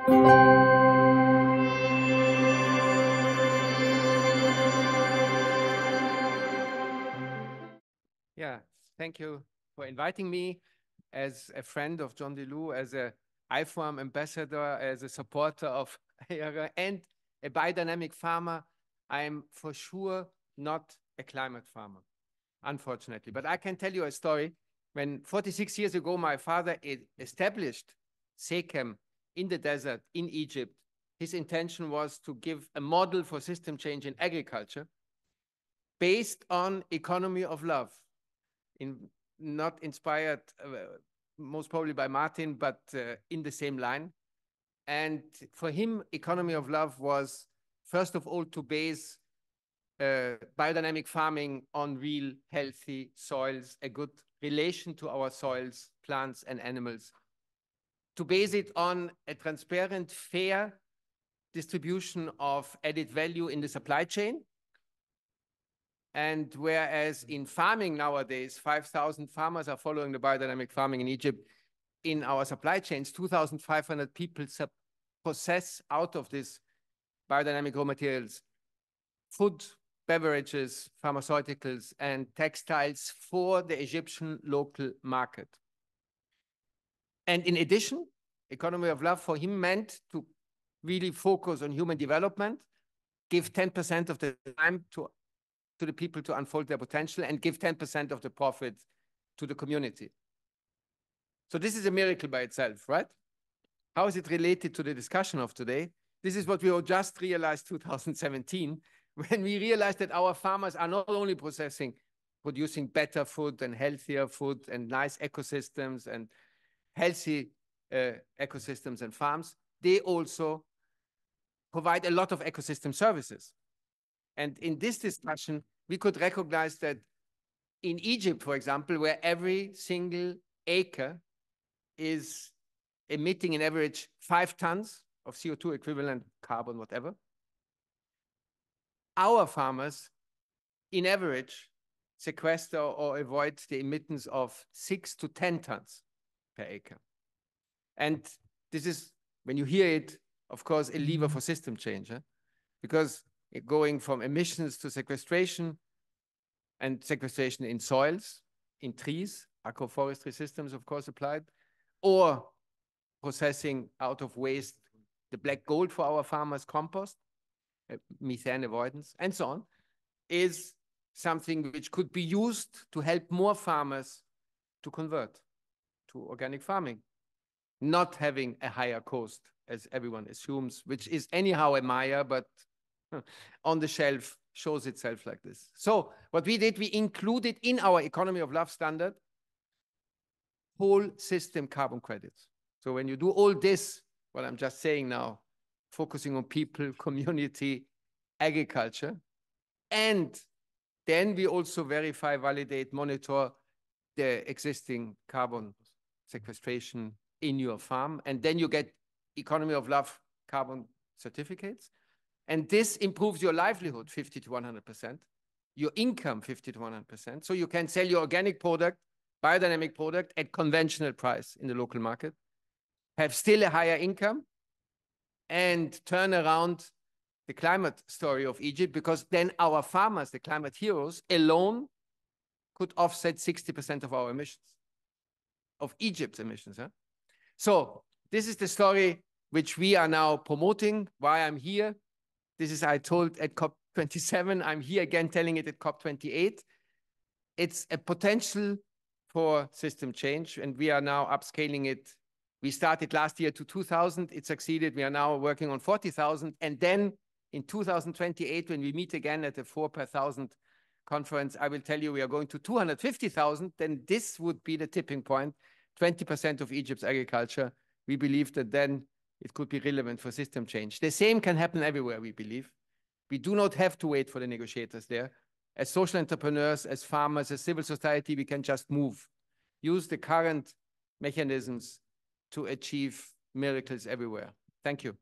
Yeah, thank you for inviting me as a friend of John DeLu, as a IFARM ambassador, as a supporter of and a biodynamic farmer. I'm for sure not a climate farmer, unfortunately. But I can tell you a story. When 46 years ago, my father established Sekem in the desert in Egypt, his intention was to give a model for system change in agriculture based on economy of love. Not inspired most probably by Martin, but in the same line. And for him, economy of love was, first of all, to base biodynamic farming on real healthy soils, a good relation to our soils, plants and animals, to base it on a transparent, fair distribution of added value in the supply chain. And whereas in farming nowadays, 5,000 farmers are following the biodynamic farming in Egypt, in our supply chains, 2,500 people possess out of this biodynamic raw materials, food, beverages, pharmaceuticals, and textiles for the Egyptian local market. And in addition, economy of love for him meant to really focus on human development, give 10% of the time to the people to unfold their potential, and give 10% of the profit to the community. So this is a miracle by itself, right? How is it related to the discussion of today? This is what we all just realized 2017, when we realized that our farmers are not only producing better food and healthier food and nice ecosystems and healthy ecosystems and farms, they also provide a lot of ecosystem services. And in this discussion, we could recognize that in Egypt, for example, where every single acre is emitting an average 5 tons of CO2 equivalent, carbon, whatever, our farmers, in average, sequester or avoid the emittance of 6 to 10 tons per acre. And this is, when you hear it, of course, a lever for system change, because going from emissions to sequestration, and sequestration in soils, in trees, agroforestry systems, of course, applied, or processing out of waste the black gold for our farmers, compost, methane avoidance, and so on, is something which could be used to help more farmers to convert to organic farming, not having a higher cost, as everyone assumes, which is anyhow a Maya, but on the shelf shows itself like this. So what we did, we included in our economy of love standard whole system carbon credits. So when you do all this, what I'm just saying now, focusing on people, community, agriculture, and then we also verify, validate, monitor the existing carbon sequestration in your farm, and then you get economy of love carbon certificates. And this improves your livelihood 50 to 100%, your income 50 to 100%. So you can sell your organic product, biodynamic product at conventional price in the local market, have still a higher income, and turn around the climate story of Egypt, because then our farmers, the climate heroes, alone could offset 60% of our emissions, of Egypt's emissions. So this is the story which we are now promoting, why I'm here. This is, I told at COP27, I'm here again telling it at COP28. It's a potential for system change, and we are now upscaling it. We started last year to 2,000, it succeeded. We are now working on 40,000. And then in 2028, when we meet again at the 4 per 1,000 conference, I will tell you we are going to 250,000. Then this would be the tipping point, 20% of Egypt's agriculture. We believe that then it could be relevant for system change. The same can happen everywhere, we believe. We do not have to wait for the negotiators there. As social entrepreneurs, as farmers, as civil society, we can just move. Use the current mechanisms to achieve miracles everywhere. Thank you.